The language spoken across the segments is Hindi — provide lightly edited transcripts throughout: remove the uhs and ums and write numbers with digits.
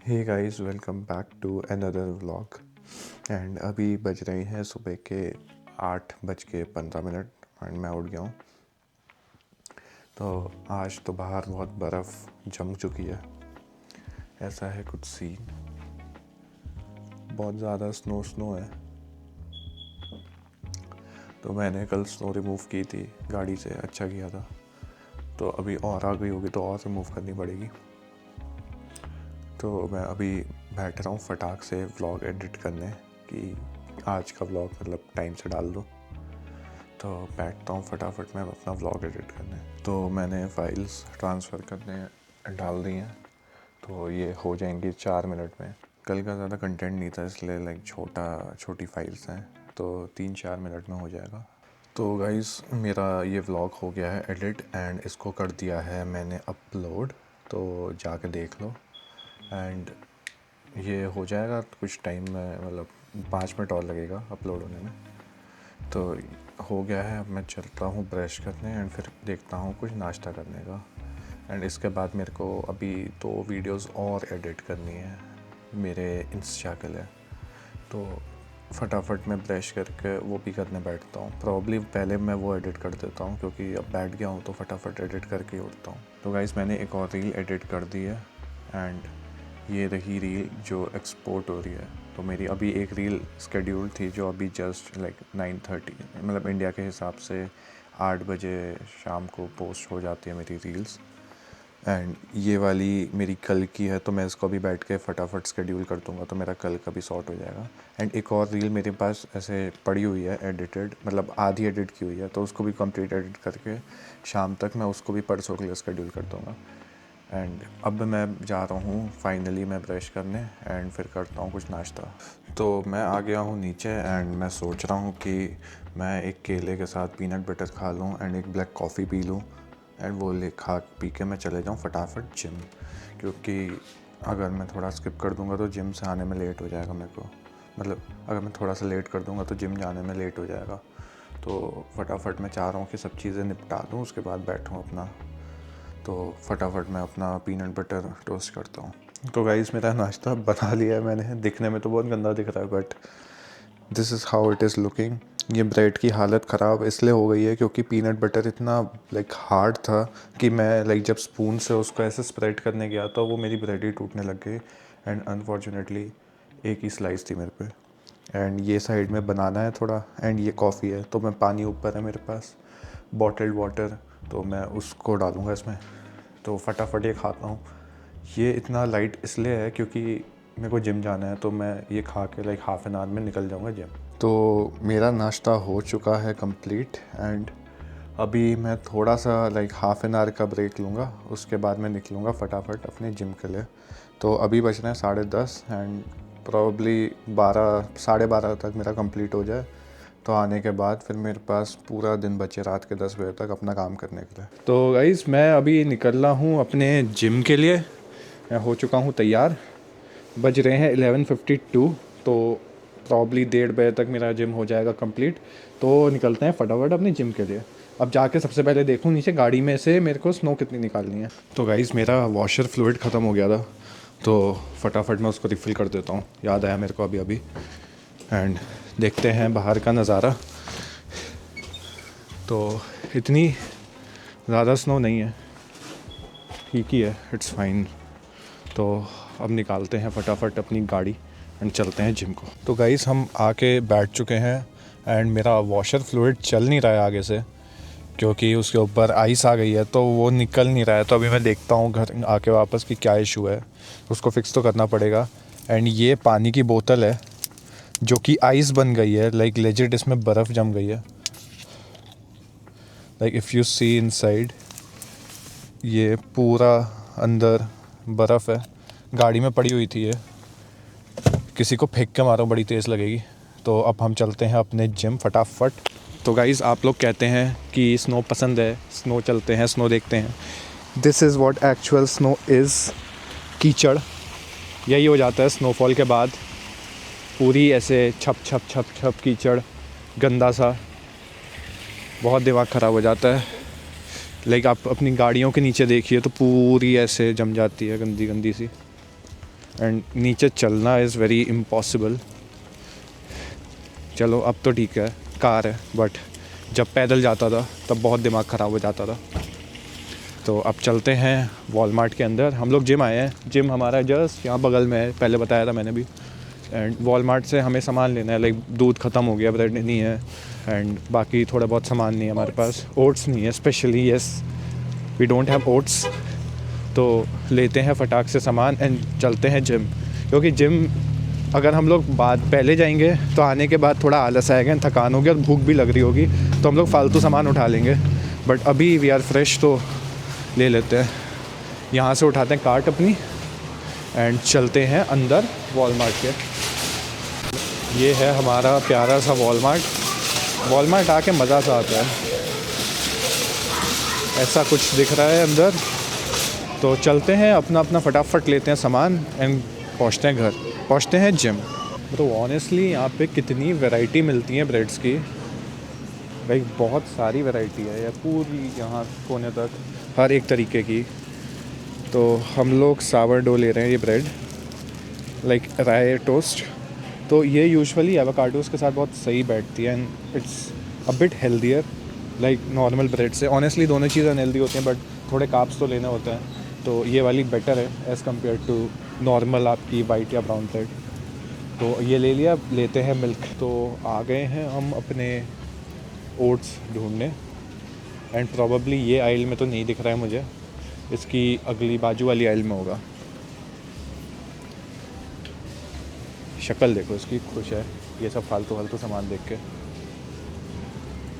Hey guys, welcome back to another vlog. And अभी बज रहे हैं सुबह के 8:15 एंड मैं उठ गया हूँ। तो आज तो बाहर बहुत बर्फ़ जम चुकी है। ऐसा है कुछ सीन, बहुत ज़्यादा स्नो है। तो मैंने कल स्नो रिमूव की थी गाड़ी से, अच्छा किया था। तो अभी और आ गई होगी तो और रिमूव करनी पड़ेगी। तो मैं अभी बैठ रहा हूँ फटाक से व्लॉग एडिट करने कि आज का व्लॉग मतलब टाइम से डाल दूँ। तो बैठता हूँ फटाफट मैं अपना व्लॉग एडिट करने। तो मैंने फाइल्स ट्रांसफ़र करने डाल दी हैं, तो ये हो जाएंगी 4 मिनट में। कल का ज़्यादा कंटेंट नहीं था, इसलिए छोटी फाइल्स हैं, तो 3-4 मिनट में हो जाएगा। तो गाइस, मेरा ये व्लॉग हो गया है एडिट एंड इसको कर दिया है मैंने अपलोड, तो जाके देख लो। एंड ये हो जाएगा कुछ टाइम में, मतलब 5 मिनट और लगेगा अपलोड होने में। तो हो गया है। अब मैं चलता हूँ ब्रश करने एंड फिर देखता हूँ कुछ नाश्ता करने का। एंड इसके बाद मेरे को अभी 2 वीडियोस और एडिट करनी है मेरे इंस्टा के लिए। तो फटाफट मैं ब्रश करके वो भी करने बैठता हूँ। प्रॉब्ली पहले मैं वो एडिट कर देता हूँ, क्योंकि अब बैठ गया हूँ तो फटाफट एडिट करके ही उठता हूँ। तो गाइस, मैंने एक और रील एडिट कर दी है एंड ये रही रील जो एक्सपोर्ट हो रही है। तो मेरी अभी एक रील स्केड्यूल थी जो अभी जस्ट लाइक 9:30, मतलब इंडिया के हिसाब से 8 बजे शाम को पोस्ट हो जाती है मेरी रील्स। एंड ये वाली मेरी कल की है, तो मैं इसको अभी बैठ के फटाफट स्केड्यूल कर दूँगा, तो मेरा कल का भी सॉर्ट हो जाएगा। एंड एक और रील मेरे पास ऐसे पड़ी हुई है एडिटेड, मतलब आधी एडिट की हुई है, तो उसको भी कंप्लीट एडिट करके शाम तक मैं उसको भी परसों के लिए स्केड्यूल कर दूँगा। एंड अब मैं जा रहा हूँ फाइनली मैं ब्रश करने एंड फिर करता हूँ कुछ नाश्ता। तो मैं आ गया हूँ नीचे एंड मैं सोच रहा हूँ कि मैं एक केले के साथ पीनट बटर खा लूँ एंड एक ब्लैक कॉफ़ी पी लूँ एंड वो ले खा पी के मैं चले जाऊँ फटाफट जिम, क्योंकि अगर मैं थोड़ा स्किप कर दूँगा तो जिम से आने में लेट हो जाएगा मेरे को। मतलब अगर मैं थोड़ा सा लेट कर दूँगा तो जिम जाने में लेट हो जाएगा। तो फटाफट मैं चाह रहा हूँ कि सब चीज़ें निपटा दूँ, उसके बाद बैठूँ अपना। तो फटाफट मैं अपना पीनट बटर टोस्ट करता हूँ। तो गाइस, मेरा नाश्ता बना लिया है मैंने। दिखने में तो बहुत गंदा दिख रहा है, but this is how it is looking. ये ब्रेड की हालत ख़राब इसलिए हो गई है क्योंकि पीनट बटर इतना हार्ड था कि मैं जब स्पून से उसको ऐसे स्प्रेड करने गया तो वो मेरी ब्रेड ही टूटने लग गई। एंड अनफॉर्चुनेटली एक ही स्लाइस थी मेरे पे। एंड ये साइड में बनाना है थोड़ा, एंड ये कॉफ़ी है, तो मैं पानी ऊपर है मेरे पास, बॉटल्ड वाटर, तो मैं उसको डालूँगा इसमें। तो फटाफट ये खाता हूँ। ये इतना लाइट इसलिए है क्योंकि मेरे को जिम जाना है, तो मैं ये खा के हाफ़ एन आवर में निकल जाऊँगा जिम। तो मेरा नाश्ता हो चुका है कंप्लीट एंड अभी मैं थोड़ा सा हाफ़ एन आवर का ब्रेक लूँगा, उसके बाद मैं निकलूँगा फटाफट अपने जिम के लिए। तो अभी बज रहे हैं 10:30 एंड प्रॉब्ली 12 साढ़े 12 तक मेरा कंप्लीट हो जाए, तो आने के बाद फिर मेरे पास पूरा दिन बचे रात के 10 बजे तक अपना काम करने के लिए। तो गाइस, मैं अभी निकल रहा हूँ अपने जिम के लिए। मैं हो चुका हूँ तैयार। बज रहे हैं 11:52, तो प्रॉब्ली 1:30 बजे तक मेरा जिम हो जाएगा कंप्लीट। तो निकलते हैं फटाफट अपने जिम के लिए। अब जाके सबसे पहले देखूँ नीचे गाड़ी में से मेरे को स्नो कितनी निकालनी है। तो गाइस, मेरा वॉशर फ्लूइड ख़त्म हो गया था, तो फटाफट मैं उसको रिफ़िल कर देता हूँ। याद आया मेरे को अभी अभी। एंड देखते हैं बाहर का नज़ारा। तो इतनी ज़्यादा स्नो नहीं है, ठीक ही है, इट्स फाइन। तो अब निकालते हैं फटाफट अपनी गाड़ी एंड चलते हैं जिम को। तो गाइस, हम आके बैठ चुके हैं एंड मेरा वॉशर फ्लूइड चल नहीं रहा है आगे से, क्योंकि उसके ऊपर आइस आ गई है, तो वो निकल नहीं रहा है। तो अभी मैं देखता हूँ घर आके वापस कि क्या इशू है, उसको फिक्स तो करना पड़ेगा। एंड ये पानी की बोतल है जो कि आइस बन गई है, लेजिट इसमें बर्फ़ जम गई है। इफ़ यू सी इनसाइड, ये पूरा अंदर बर्फ़ है। गाड़ी में पड़ी हुई थी ये, किसी को फेंक के मारो बड़ी तेज़ लगेगी। तो अब हम चलते हैं अपने जिम फटाफट। तो गाइज़, आप लोग कहते हैं कि स्नो पसंद है, स्नो चलते हैं, स्नो देखते हैं। This is what actual snow is. कीचड़ यही हो जाता है स्नोफॉल के बाद, पूरी ऐसे छप छप छप छप कीचड़, गंदा सा, बहुत दिमाग ख़राब हो जाता है। आप अपनी गाड़ियों के नीचे देखिए तो पूरी ऐसे जम जाती है, गंदी गंदी सी। एंड नीचे चलना इज़ वेरी इम्पॉसिबल। चलो अब तो ठीक है, कार है, बट जब पैदल जाता था तब बहुत दिमाग ख़राब हो जाता था। तो अब चलते हैं वॉलमार्ट के अंदर। हम लोग जिम आए हैं, जिम हमारा जस्ट यहाँ बगल में है, पहले बताया था मैंने भी। एंड वॉलमार्ट से हमें सामान लेना है, लाइक दूध ख़त्म हो गया, ब्रेड नहीं है, एंड बाकी थोड़ा बहुत सामान नहीं है हमारे पास। ओट्स नहीं है specially, yes we don't have oats. तो लेते हैं फटाक से सामान एंड चलते हैं जिम, क्योंकि जिम अगर हम लोग पहले जाएंगे तो आने के बाद थोड़ा आलस आएगा, थकान होगी और भूख भी लग रही होगी, तो हम लोग फालतू सामान उठा लेंगे। बट अभी वी आर फ्रेश, तो ले लेते हैं। यहाँ से उठाते हैं कार्ट अपनी एंड चलते हैं अंदर वॉलमार्ट के। ये है हमारा प्यारा सा वॉलमार्ट आके मज़ा सा आता है। ऐसा कुछ दिख रहा है अंदर। तो चलते हैं, अपना अपना फटाफट लेते हैं सामान एंड पहुँचते हैं जिम। तो ऑनेस्टली यहाँ पे कितनी वैरायटी मिलती है ब्रेड्स की, भाई बहुत सारी वैरायटी है यार, पूरी यहाँ कोने तक हर एक तरीके की। तो हम लोग सावरडो ले रहे हैं, ये ब्रेड लाइक राय टोस्ट। तो ये यूजुअली एवोकाडोस के साथ बहुत सही बैठती है and it's a bit healthier like normal bread से। ऑनेस्टली दोनों चीज़ें अनहेल्दी होती हैं, बट थोड़े कार्ब्स तो लेने होते हैं, तो ये वाली बेटर है एज़ कम्पेयर टू नॉर्मल आपकी वाइट या ब्राउन ब्रेड। तो ये ले लिया, लेते हैं मिल्क। तो आ गए हैं हम अपने ओट्स ढूंढने एंड प्रॉबेबली ये आइल में तो नहीं दिख रहा है मुझे, इसकी अगली बाजू वाली आइल में होगा। शक्ल देखो इसकी, खुश है ये सब फालतू सामान देख के।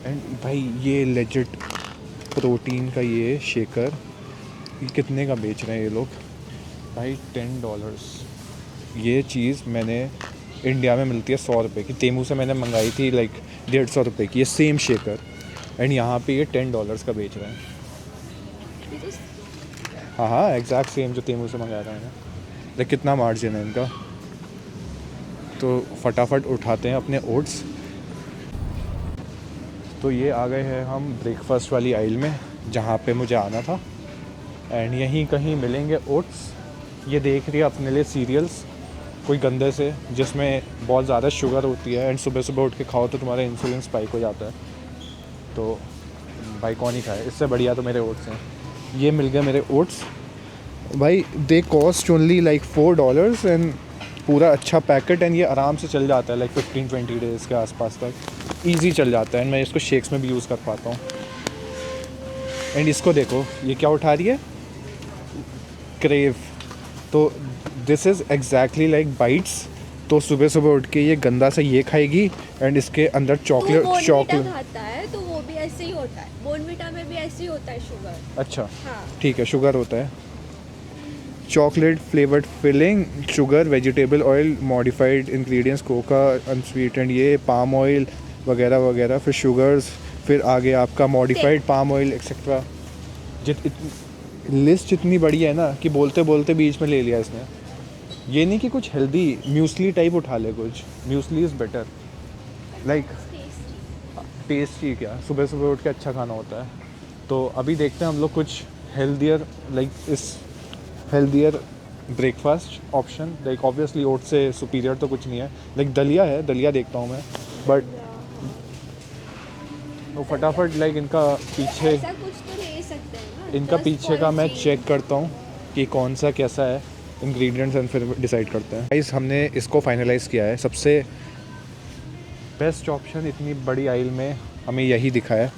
एंड भाई ये लेजिट प्रोटीन का ये शेकर, ये कितने का बेच रहे हैं ये लोग भाई? $10। ये चीज़ मैंने इंडिया में मिलती है 100 रुपये की, तेमू से मैंने मंगाई थी लाइक 150 रुपये की, ये सेम शेकर, एंड यहाँ पे ये $10 का बेच रहे हैं। हाँ एग्जैक्ट सेम जो तेमू से मंगाया था मैंने। लाइक कितना मार्जिन है इनका। तो फटाफट उठाते हैं अपने ओट्स। तो ये आ गए हैं हम ब्रेकफास्ट वाली आइल में जहाँ पे मुझे आना था, एंड यहीं कहीं मिलेंगे ओट्स। ये देख रही है अपने लिए सीरियल्स कोई गंदे से, जिसमें बहुत ज़्यादा शुगर होती है, एंड सुबह सुबह उठ के खाओ तो तुम्हारा इंसुलिन स्पाइक हो जाता है। तो भाई कौन ही खाए, इससे बढ़िया तो मेरे ओट्स हैं। ये मिल गए मेरे ओट्स भाई, दे कॉस्ट ओनली लाइक $4 एंड पूरा अच्छा पैकेट, एंड ये आराम से चल जाता है लाइक 15-20 डेज़ के आसपास तक ईजी चल जाता है, एंड मैं इसको शेक्स में भी यूज़ कर पाता हूँ। एंड इसको देखो ये क्या उठा रही है, क्रेव। तो this is exactly like bytes. तो सुबह सुबह उठ के ये गंदा सा ये खाएगी एंड इसके अंदर चॉकलेट खाता है, तो वो भी ऐसे ही होता है, बोर्नविटा में भी ऐसे ही होता है शुगर। अच्छा हाँ ठीक है, शुगर होता है, chocolate flavoured filling, sugar, vegetable oil, modified ingredients, cocoa unsweetened, ये पाम ऑयल वगैरह वगैरह, फिर शुगर्स, फिर आगे आपका modified palm oil etcetera. List इतनी बड़ी है ना कि बोलते बोलते बीच में ले लिया इसने। ये नहीं कि कुछ हेल्दी म्यूसली टाइप उठा ले, कुछ muesli is better like tasty. क्या सुबह सुबह उठ के अच्छा खाना होता है। तो अभी देखते हैं हम लोग कुछ healthier like healthier breakfast option. Like obviously oat से सुपीरियर तो कुछ नहीं है, लाइक दलिया है, दलिया देखता हूँ मैं, बट तो फटाफट लाइक इनका पीछे ऐसा कुछ तो ले सकते हैं ना, इनका पीछे का मैं चेक करता हूँ कि कौन सा कैसा है इंग्रेडिएंट्स, एंड फिर डिसाइड करते हैं। गाइस हमने इसको फाइनलाइज़ किया है, सबसे बेस्ट ऑप्शन इतनी बड़ी आइल में हमें यही दिखा है।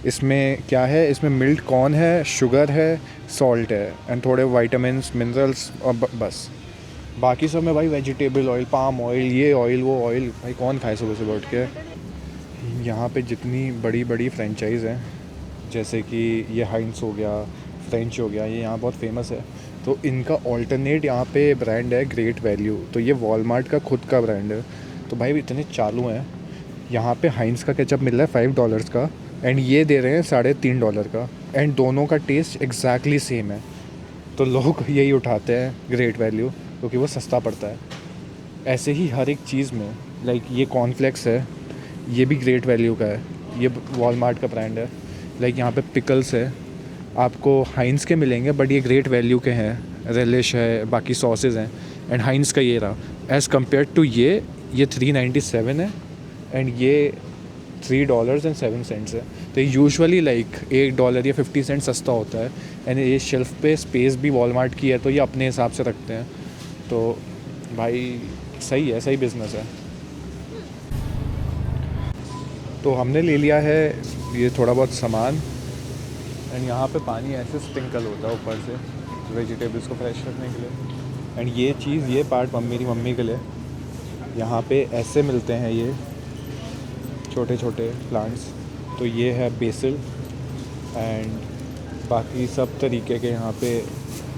इसमें क्या है, इसमें मिल्क कॉर्न है, शुगर है, सॉल्ट है, एंड थोड़े वाइटामिन्स मिनरल्स, और बस बाकी सब में भाई वेजिटेबल ऑयल, पाम ऑयल, ये ऑयल वो ऑयल, भाई कौन खाए सुबह सुबह उठ के। यहाँ पे जितनी बड़ी बड़ी फ्रेंचाइज़ हैं, जैसे कि ये हाइंस हो गया, फ्रेंच हो गया, ये यहाँ बहुत फेमस है। तो इनका ऑल्टरनेट यहाँ पे ब्रांड है ग्रेट वैल्यू, तो ये वॉलमार्ट का खुद का ब्रांड है। तो भाई इतने चालू हैं। यहाँ पे हाइंस का केचप मिल रहा है $5 का, एंड ये दे रहे हैं $3.5 का, एंड दोनों का टेस्ट एग्जैक्टली सेम है। तो लोग यही उठाते हैं ग्रेट वैल्यू, क्योंकि वो सस्ता पड़ता है। ऐसे ही हर एक चीज़ में, लाइक ये कॉर्नफ्लेक्स है, ये भी ग्रेट वैल्यू का है, ये वॉलमार्ट का ब्रांड है। लाइक यहाँ पे पिकल्स है, आपको हाइंस के मिलेंगे, बट ये ग्रेट वैल्यू के हैं। रेलिश है, बाकी सॉसेज हैं, एंड हाइंस का ये रहा, एज़ कम्पेयर टू ये $3.97 है एंड ये $3.07 है। तो यूजुअली लाइक $1 या 50 सेंट सस्ता होता है। एंड ये शेल्फ पे स्पेस भी वॉलमार्ट की है, तो ये अपने हिसाब से रखते हैं। तो भाई सही है, सही बिज़नेस है। तो हमने ले लिया है ये थोड़ा बहुत सामान। एंड यहाँ पे पानी ऐसे स्प्रिंकल होता है ऊपर से वेजिटेबल्स को फ्रेश रखने के लिए। एंड ये चीज़, ये पार्ट मेरी मम्मी के लिए, यहाँ पे ऐसे मिलते हैं ये छोटे छोटे प्लांट्स। तो ये है बेसिल एंड बाकी सब तरीके के यहाँ पे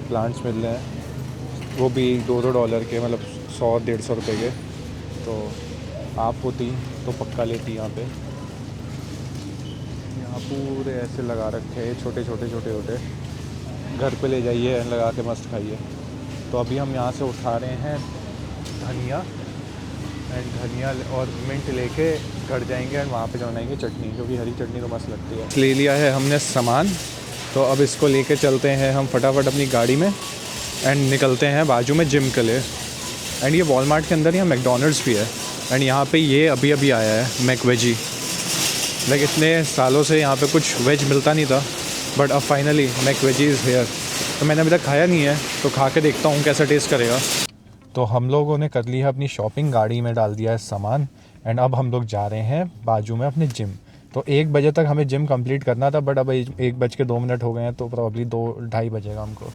प्लांट्स मिल रहे हैं, वो भी $2 के, मतलब 100-150 रुपये के। तो आप होती तो पक्का लेती यहाँ पे। यहाँ पूरे ऐसे लगा रखे हैं छोटे छोटे छोटे छोटे, घर पे ले जाइए लगा के मस्त खाइए। तो अभी हम यहाँ से उठा रहे हैं धनिया एंड धनिया और मिंट लेके घर जाएंगे एंड वहाँ पे बनाएंगे चटनी, क्योंकि हरी चटनी तो मस्त लगती है। ले लिया है हमने सामान, तो अब इसको लेके चलते हैं हम फटाफट अपनी गाड़ी में एंड निकलते हैं बाजू में जिम के लिए। एंड ये वॉलमार्ट के अंदर यहाँ मैकडोनल्ड्स भी है एंड यहाँ पे ये अभी अभी आया है मैकवेजी। लाइक इतने सालों से यहाँ पे कुछ वेज मिलता नहीं था, बट अब फाइनली मैकवेजी इज़ हेयर। तो मैंने अभी तक खाया नहीं है, तो खा के देखता हूँ कैसा टेस्ट करेगा। तो हम लोगों ने कर ली है अपनी शॉपिंग, गाड़ी में डाल दिया है सामान एंड अब हम लोग जा रहे हैं बाजू में अपने जिम। तो 1 बजे तक हमें जिम कंप्लीट करना था, बट अब 1:02 हो गए हैं, तो प्रॉब्ली 2-2:30 बजेगा हमको।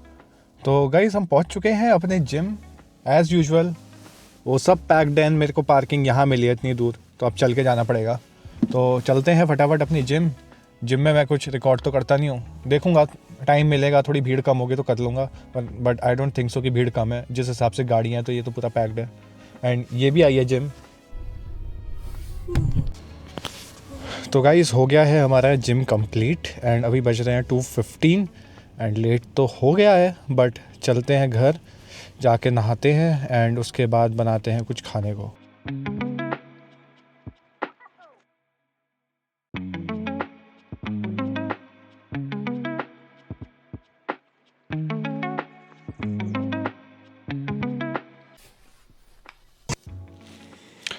तो गाइस हम पहुंच चुके हैं अपने जिम एज़ यूजुअल। वो सब पैक्ड है, मेरे को पार्किंग यहाँ मिली है इतनी दूर, तो अब चल के जाना पड़ेगा। तो चलते हैं फटाफट अपनी जिम में। मैं कुछ रिकॉर्ड तो करता नहीं हूँ, देखूँगा टाइम मिलेगा, थोड़ी भीड़ कम होगी तो कर लूँगा, but I don't think so कि भीड़ कम है। जिस हिसाब से गाड़ियाँ हैं तो ये तो पूरा पैक्ड है। एंड ये भी आई है जिम। तो गाइस हो गया है हमारा जिम कंप्लीट एंड अभी बज रहे हैं 2:15 एंड लेट तो हो गया है, बट चलते हैं घर, जाके नहाते हैं एंड उसके बाद बनाते हैं कुछ खाने को।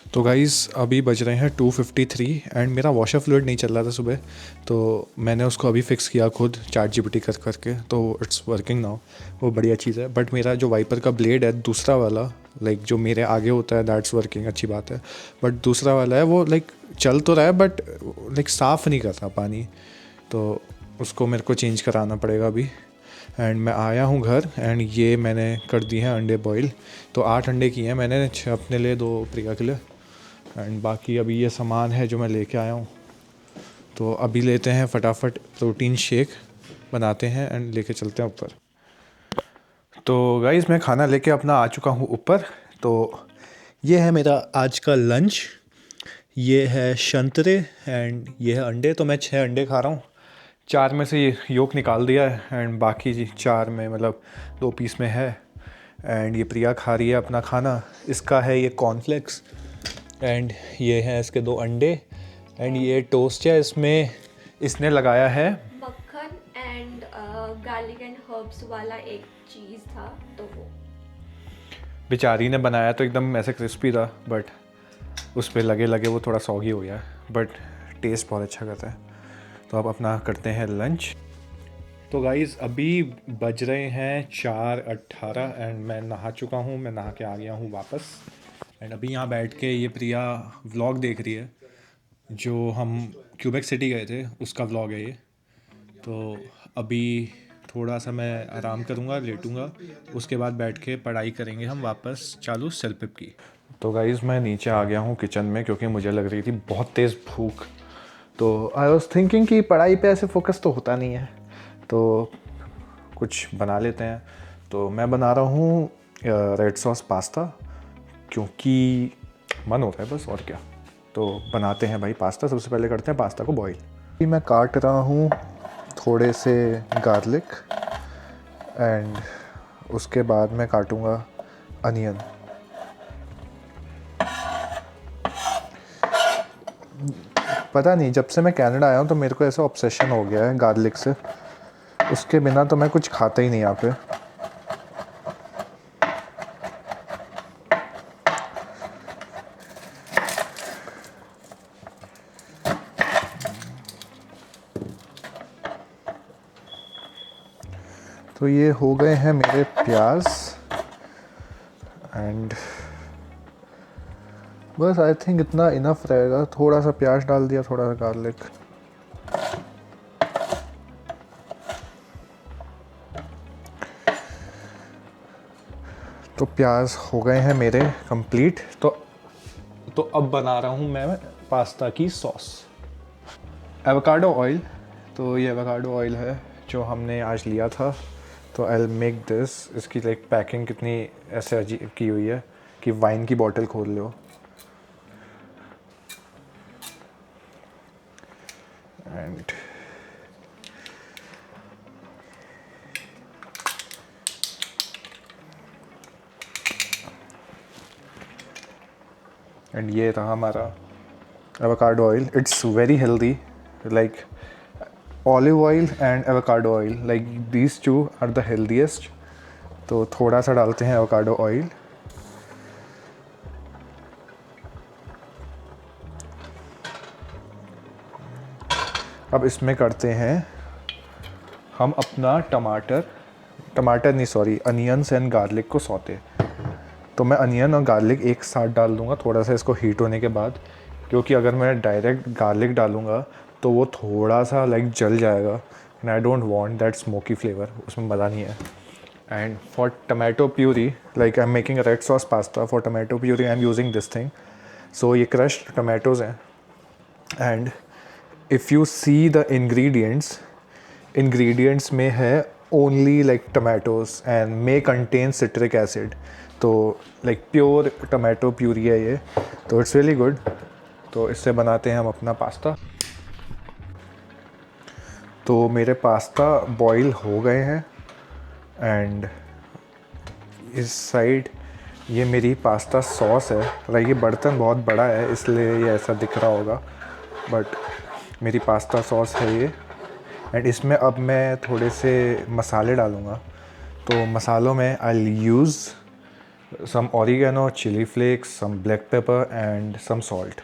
तो गाइज़ अभी बज रहे हैं 2:53 एंड मेरा वॉशर फ्लूइड नहीं चल रहा था सुबह, तो मैंने उसको अभी फ़िक्स किया खुद ChatGPT कर करके, तो इट्स वर्किंग नाउ। वो बढ़िया चीज़ है। बट मेरा जो वाइपर का ब्लेड है दूसरा वाला, लाइक जो मेरे आगे होता है, दैट्स वर्किंग, अच्छी बात है। बट दूसरा वाला है वो लाइक चल तो रहा है बट लाइक साफ़ नहीं कर रहा पानी, तो उसको मेरे को चेंज कराना पड़ेगा अभी। एंड मैं आया हूँ घर एंड ये मैंने कर दिए हैं अंडे बॉईल। तो 8 अंडे किए हैं मैंने, 6 अपने लिए, 2 प्रिया के लिए। एंड बाकी अभी ये सामान है जो मैं लेके आया हूँ, तो अभी लेते हैं फटाफट प्रोटीन शेक बनाते हैं एंड लेके चलते हैं ऊपर। तो गाइज़ मैं खाना लेके अपना आ चुका हूँ ऊपर। तो ये है मेरा आज का लंच, ये है संतरे एंड ये है अंडे। तो मैं 6 अंडे खा रहा हूँ, 4 में से ये योक निकाल दिया है एंड बाकी 4 में, मतलब 2 पीस में है। एंड ये प्रिया खा रही है अपना खाना, इसका है ये कॉर्नफ्लेक्स एंड ये हैं इसके 2 अंडे एंड ये टोस्ट है, इसमें इसने लगाया है मक्खन एंड गार्लिक एंड हर्ब्स वाला एक चीज़ था, तो वो बेचारी ने बनाया तो एकदम ऐसे क्रिस्पी था, बट उस पर लगे लगे वो थोड़ा सॉगी हो गया, बट टेस्ट बहुत अच्छा करता है। तो अब अपना करते हैं लंच। तो गाइज़ अभी बज रहे हैं 4:18 एंड मैं नहा चुका हूँ, मैं नहा के आ गया हूँ वापस। एंड अभी यहाँ बैठ के ये प्रिया व्लॉग देख रही है, जो हम क्यूबेक सिटी गए थे उसका व्लॉग है ये। तो अभी थोड़ा सा मैं आराम करूँगा, लेटूँगा, उसके बाद बैठ के पढ़ाई करेंगे हम वापस चालू सेल्फ-पिप की। तो गाइज़ मैं नीचे आ गया हूँ किचन में, क्योंकि मुझे लग रही थी बहुत तेज़ भूख। तो आई वॉज थिंकिंग कि पढ़ाई पे ऐसे फोकस तो होता नहीं है, तो कुछ बना लेते हैं। तो मैं बना रहा हूँ रेड सॉस पास्ता, क्योंकि मन होता है बस, और क्या। तो बनाते हैं भाई पास्ता। सबसे पहले करते हैं पास्ता को बॉईल। अभी मैं काट रहा हूँ थोड़े से गार्लिक एंड उसके बाद मैं काटूँगा अनियन। पता नहीं, जब से मैं कनाडा आया हूँ तो मेरे को ऐसा ऑब्सेशन हो गया है गार्लिक से, उसके बिना तो मैं कुछ खाता ही नहीं यहाँ पे। तो ये हो गए हैं मेरे प्याज एंड बस आई थिंक इतना इनफ रहेगा। थोड़ा सा प्याज डाल दिया, थोड़ा सा गार्लिक। तो प्याज हो गए हैं मेरे कंप्लीट। तो अब बना रहा हूँ मैं पास्ता की सॉस। एवोकाडो ऑयल, तो ये एवोकाडो ऑयल है जो हमने आज लिया था। तो आई विल मेक दिस। इसकी लाइक पैकिंग कितनी ऐसे अजीब की हुई है कि वाइन की बोतल खोल लो। एंड ये रहा हमारा avocado oil. It's very healthy, like olive oil and avocado oil, like these two are the healthiest. तो थोड़ा सा डालते हैं एवोकाडो ऑयल। अब इसमें करते हैं हम अपना टमाटर नहीं सॉरी अनियंस एंड गार्लिक को सौते। तो मैं अनियन और गार्लिक एक साथ डाल दूंगा थोड़ा सा इसको हीट होने के बाद, क्योंकि अगर मैं डायरेक्ट गार्लिक डालूंगा तो वो थोड़ा सा लाइक जल जाएगा and I don't want that smoky flavour, उसमें मज़ा नहीं है। And for tomato puree, like I am making a red sauce pasta, for tomato puree I am using this thing. So ये क्रश्ड टमाटोज़ हैं and if you see the ingredients में है only like tomatoes and may contain citric acid. तो लाइक प्योर टमाटो प्यूरी है ये, तो इट्स रियली गुड। तो इससे बनाते हैं हम अपना पास्ता। तो मेरे पास्ता बॉईल हो गए हैं एंड इस साइड ये मेरी पास्ता सॉस है। लाइक ये बर्तन बहुत बड़ा है इसलिए ये ऐसा दिख रहा होगा, बट मेरी पास्ता सॉस है ये। एंड इसमें अब मैं थोड़े से मसाले डालूँगा। तो मसालों में आई use some oregano, chili flakes, some black pepper and some salt.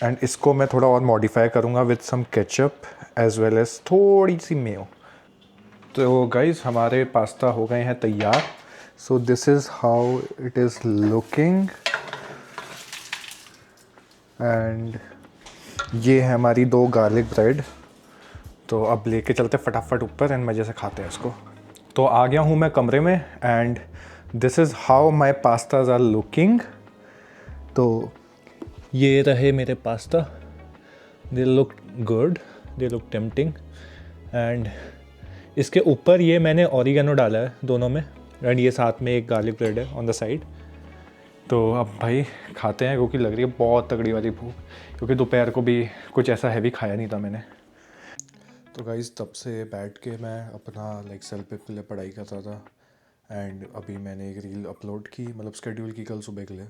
And इसको मैं थोड़ा और मॉडिफाई करूँगा with some ketchup as well as थोड़ी सी मेयो। तो गाइज हमारे पास्ता हो गए हैं तैयार। So this is how it is looking and ये है हमारी 2 गार्लिक ब्रेड। तो अब लेके चलते फटाफट ऊपर एंड मज़े से खाते हैं इसको। तो आ गया हूँ मैं कमरे में and this is how my pastas are looking. तो ये रहे मेरे pasta, they look good, they look tempting. And इसके ऊपर ये मैंने ऑरिगेनो डाला है दोनों में एंड ये साथ में एक गार्लिक ब्रेड है ऑन द साइड। तो अब भाई खाते हैं क्योंकि लग रही है बहुत तगड़ी वाली भूख, क्योंकि दोपहर को भी कुछ ऐसा हैवी खाया नहीं था मैंने। तो गाइस तब से बैठ के मैं अपना लाइक सेल्फ पे के लिए पढ़ाई कर रहा था एंड अभी मैंने एक रील अपलोड की, मतलब शेड्यूल की कल सुबह के लिए।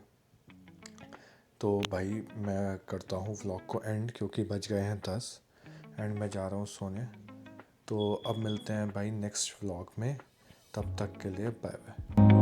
तो भाई मैं करता हूँ व्लॉग को एंड, क्योंकि बज गए हैं 10 एंड मैं जा रहा हूँ सोने। तो अब मिलते हैं भाई नेक्स्ट व्लॉग में, तब तक के लिए बाय बाय।